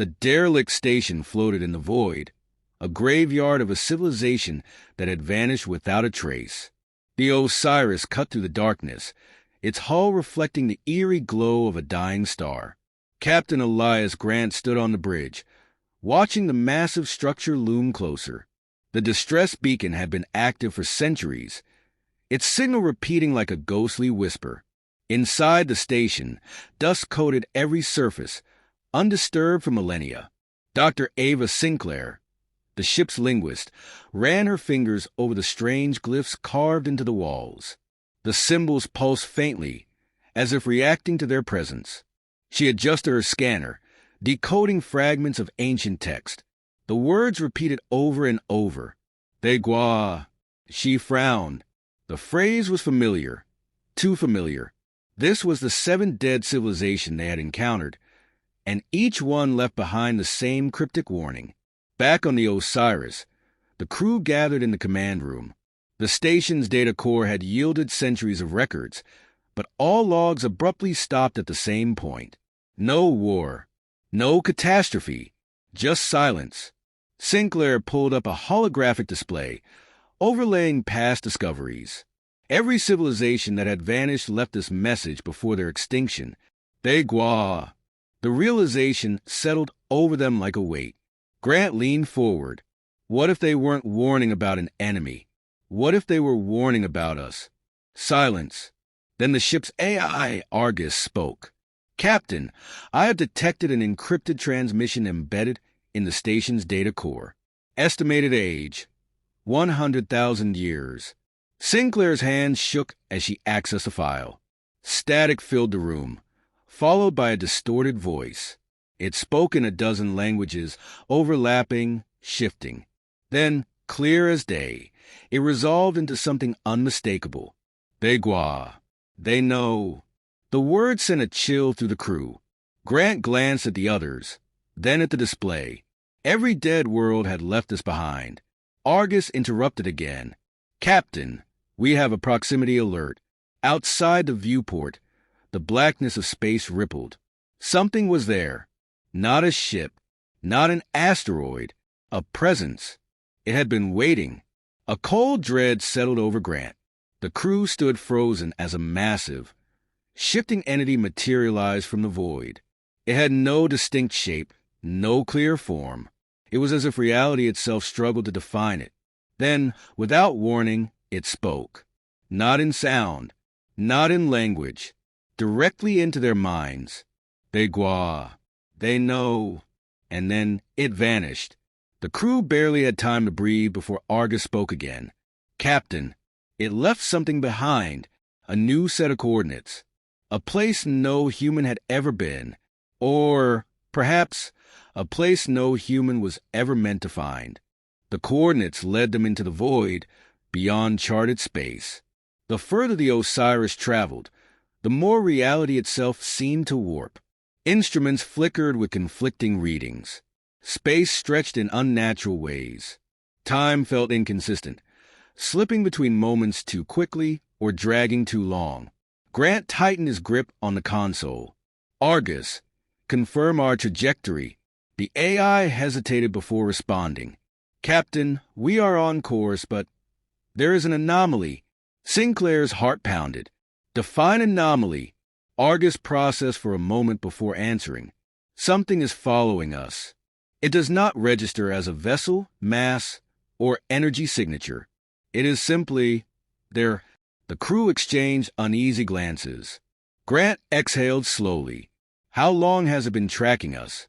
The derelict station floated in the void, a graveyard of a civilization that had vanished without a trace. The Osiris cut through the darkness, its hull reflecting the eerie glow of a dying star. Captain Elias Grant stood on the bridge, watching the massive structure loom closer. The distress beacon had been active for centuries, its signal repeating like a ghostly whisper. Inside the station, dust coated every surface, undisturbed for millennia. Dr. Ava Sinclair, the ship's linguist, ran her fingers over the strange glyphs carved into the walls. The symbols pulsed faintly, as if reacting to their presence. She adjusted her scanner, decoding fragments of ancient text. The words repeated over and over. Degua. She frowned. The phrase was familiar, too familiar. This was the 7 dead civilization they had encountered, and each one left behind the same cryptic warning. Back on the Osiris, the crew gathered in the command room. The station's data core had yielded centuries of records, but all logs abruptly stopped at the same point. No war, no catastrophe, just silence. Sinclair pulled up a holographic display, overlaying past discoveries. Every civilization that had vanished left this message before their extinction. Degua. The realization settled over them like a weight. Grant leaned forward. What if they weren't warning about an enemy? What if they were warning about us? Silence. Then the ship's AI, Argus, spoke. Captain, I have detected an encrypted transmission embedded in the station's data core. Estimated age, 100,000 years. Sinclair's hands shook as she accessed the file. Static filled the room, followed by a distorted voice. It spoke in a dozen languages, overlapping, shifting. Then, clear as day, it resolved into something unmistakable. Degua. They know. The words sent a chill through the crew. Grant glanced at the others, then at the display. Every dead world had left us behind. Argus interrupted again. Captain, we have a proximity alert. Outside the viewport, the blackness of space rippled. Something was there. Not a ship, not an asteroid, a presence. It had been waiting. A cold dread settled over Grant. The crew stood frozen as a massive, shifting entity materialized from the void. It had no distinct shape, no clear form. It was as if reality itself struggled to define it. Then, without warning, it spoke. Not in sound, not in language, directly into their minds. Degua. They know. And then it vanished. The crew barely had time to breathe before Argus spoke again. Captain, it left something behind, a new set of coordinates. A place no human had ever been. Or, perhaps, a place no human was ever meant to find. The coordinates led them into the void, beyond charted space. The further the Osiris traveled, the more reality itself seemed to warp. Instruments flickered with conflicting readings. Space stretched in unnatural ways. Time felt inconsistent, slipping between moments too quickly or dragging too long. Grant tightened his grip on the console. Argus, confirm our trajectory. The AI hesitated before responding. Captain, we are on course, but there is an anomaly. Sinclair's heart pounded. Define anomaly. Argus processed for a moment before answering. Something is following us. It does not register as a vessel, mass, or energy signature. It is simply there. The crew exchanged uneasy glances. Grant exhaled slowly. How long has it been tracking us?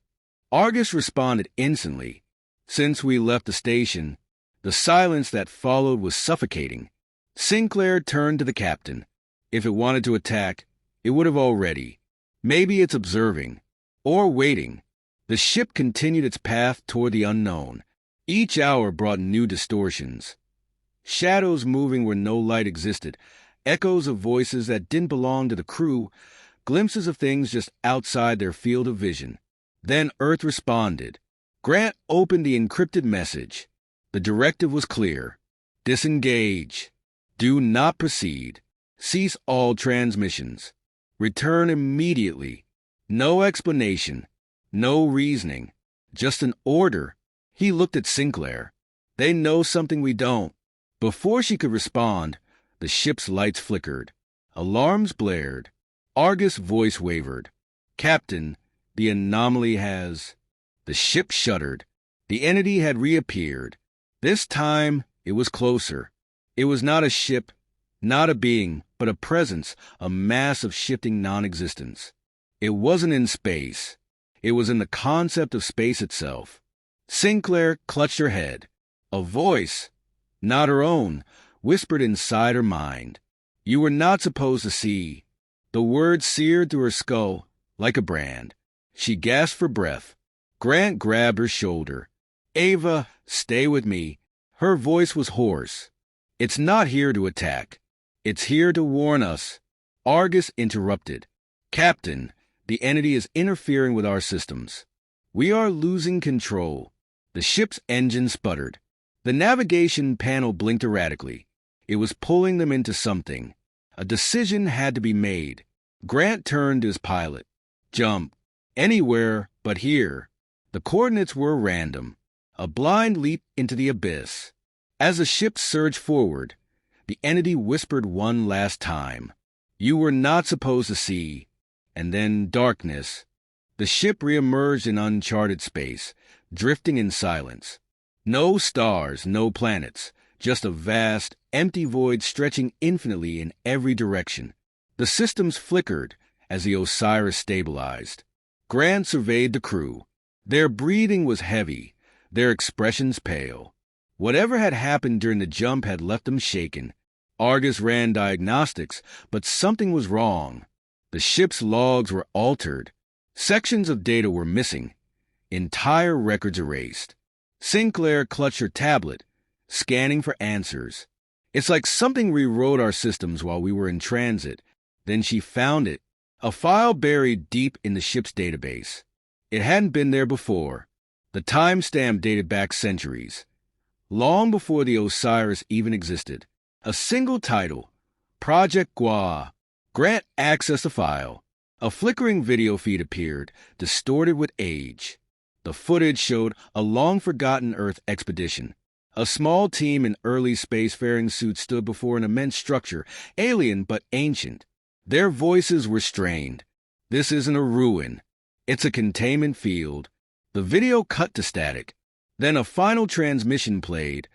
Argus responded instantly. Since we left the station, the silence that followed was suffocating. Sinclair turned to the captain. If it wanted to attack, it would have already. Maybe it's observing. Or waiting. The ship continued its path toward the unknown. Each hour brought new distortions. Shadows moving where no light existed, echoes of voices that didn't belong to the crew, glimpses of things just outside their field of vision. Then Earth responded. Grant opened the encrypted message. The directive was clear. Disengage. Do not proceed. Cease all transmissions. Return immediately. No explanation. No reasoning. Just an order. He looked at Sinclair. They know something we don't. Before she could respond, the ship's lights flickered. Alarms blared. Argus' voice wavered. Captain, the anomaly has... The ship shuddered. The entity had reappeared. This time, it was closer. It was not a ship, not a being, but a presence, a mass of shifting non-existence. It wasn't in space. It was in the concept of space itself. Sinclair clutched her head. A voice, not her own, whispered inside her mind. You were not supposed to see. The words seared through her skull like a brand. She gasped for breath. Grant grabbed her shoulder. Ava, stay with me. Her voice was hoarse. It's not here to attack. It's here to warn us. Argus interrupted. Captain, the entity is interfering with our systems. We are losing control. The ship's engine sputtered. The navigation panel blinked erratically. It was pulling them into something. A decision had to be made. Grant turned to his pilot. Jump. Anywhere but here. The coordinates were random. A blind leap into the abyss. As the ship surged forward, the entity whispered one last time. You were not supposed to see. And then darkness. The ship reemerged in uncharted space, drifting in silence. No stars, no planets, just a vast, empty void stretching infinitely in every direction. The systems flickered as the Osiris stabilized. Grant surveyed the crew. Their breathing was heavy, their expressions pale. Whatever had happened during the jump had left them shaken. Argus ran diagnostics, but something was wrong. The ship's logs were altered. Sections of data were missing. Entire records erased. Sinclair clutched her tablet, scanning for answers. It's like something rewrote our systems while we were in transit. Then she found it, a file buried deep in the ship's database. It hadn't been there before. The timestamp dated back centuries, long before the Osiris even existed. A single title, Project Gua. Grant accessed the file. A flickering video feed appeared, distorted with age. The footage showed a long-forgotten Earth expedition. A small team in early spacefaring suits stood before an immense structure, alien but ancient. Their voices were strained. This isn't a ruin. It's a containment field. The video cut to static. Then a final transmission played,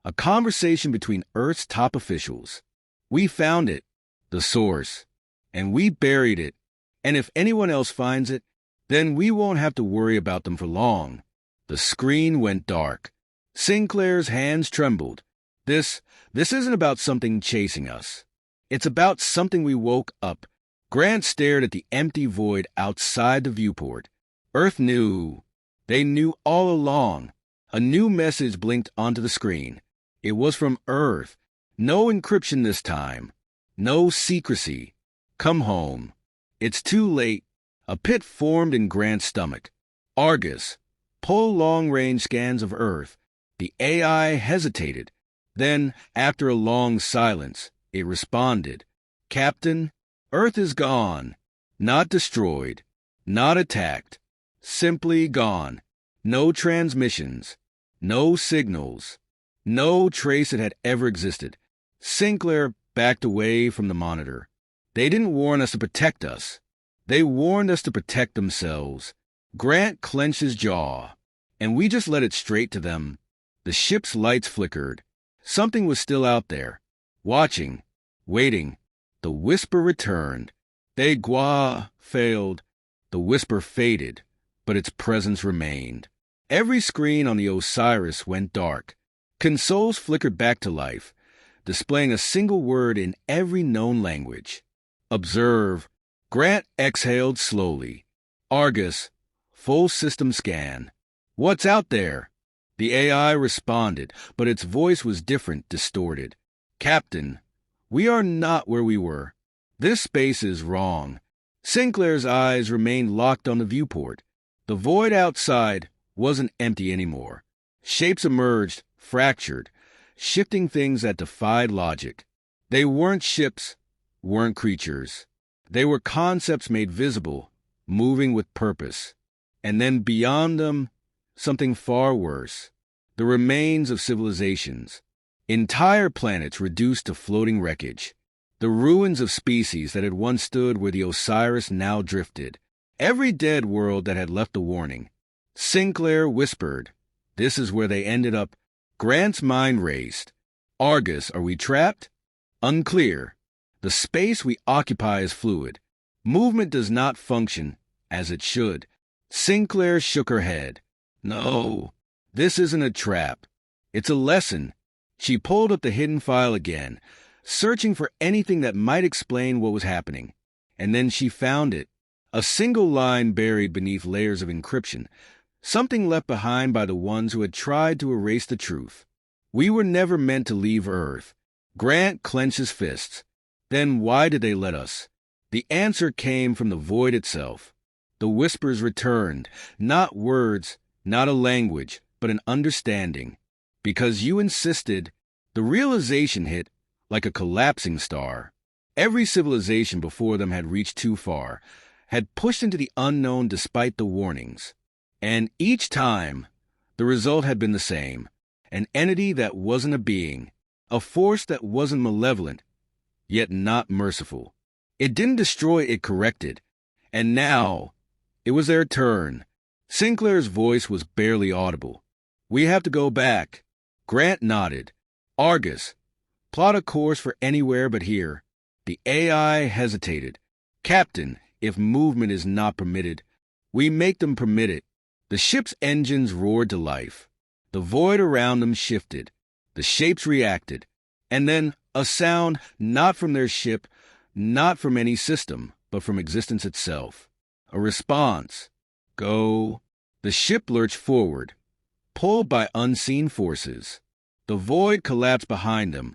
a conversation between Earth's top officials. We found it, the source, and we buried it. And if anyone else finds it, then we won't have to worry about them for long. The screen went dark. Sinclair's hands trembled. This isn't about something chasing us. It's about something we woke up. Grant stared at the empty void outside the viewport. Earth knew. They knew all along. A new message blinked onto the screen. It was from Earth. No encryption this time. No secrecy. Come home. It's too late. A pit formed in Grant's stomach. Argus. Pull long-range scans of Earth. The AI hesitated. Then, after a long silence, it responded. Captain, Earth is gone. Not destroyed. Not attacked. Simply gone. No transmissions. No signals. No trace it had ever existed. Sinclair backed away from the monitor. They didn't warn us to protect us. They warned us to protect themselves. Grant clenched his jaw, and we just let it straight to them. The ship's lights flickered. Something was still out there, watching, waiting. The whisper returned. They failed. The whisper faded, but its presence remained. Every screen on the Osiris went dark. Consoles flickered back to life, displaying a single word in every known language. Observe. Grant exhaled slowly. Argus, full system scan. What's out there? The AI responded, but its voice was different, distorted. Captain, we are not where we were. This space is wrong. Sinclair's eyes remained locked on the viewport. The void outside wasn't empty anymore. Shapes emerged, fractured, shifting things that defied logic. They weren't ships, weren't creatures. They were concepts made visible, moving with purpose. And then beyond them, something far worse. The remains of civilizations. Entire planets reduced to floating wreckage. The ruins of species that had once stood where the Osiris now drifted. Every dead world that had left a warning. Sinclair whispered, "This is where they ended up." Grant's mind raced. "Argus, are we trapped?" "Unclear. The space we occupy is fluid. Movement does not function as it should." Sinclair shook her head. "No, this isn't a trap. It's a lesson." She pulled up the hidden file again, searching for anything that might explain what was happening. And then she found it. A single line buried beneath layers of encryption, something left behind by the ones who had tried to erase the truth. "We were never meant to leave Earth." Grant clenched his fists. "Then why did they let us?" The answer came from the void itself. The whispers returned, not words, not a language, but an understanding. "Because you insisted." The realization hit like a collapsing star. Every civilization before them had reached too far, had pushed into the unknown despite the warnings. And each time, the result had been the same. An entity that wasn't a being, a force that wasn't malevolent, yet not merciful. It didn't destroy, it corrected. And now, it was their turn. Sinclair's voice was barely audible. "We have to go back." Grant nodded. "Argus, plot a course for anywhere but here." The AI hesitated. "Captain, if movement is not permitted, we make them permit it." The ship's engines roared to life. The void around them shifted. The shapes reacted. And then a sound, not from their ship, not from any system, but from existence itself. A response. "Go." The ship lurched forward, pulled by unseen forces. The void collapsed behind them,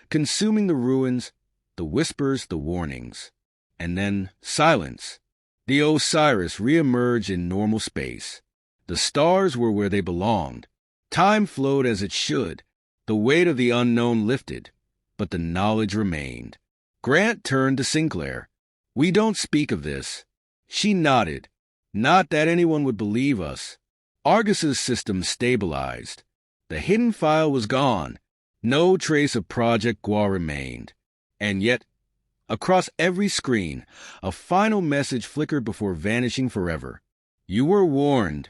consuming the ruins, the whispers, the warnings. And then silence. The Osiris reemerged in normal space. The stars were where they belonged. Time flowed as it should. The weight of the unknown lifted, but the knowledge remained. Grant turned to Sinclair. "We don't speak of this." She nodded. "Not that anyone would believe us." Argus's system stabilized. The hidden file was gone. No trace of Project Gua remained. And yet, across every screen, a final message flickered before vanishing forever. "You were warned."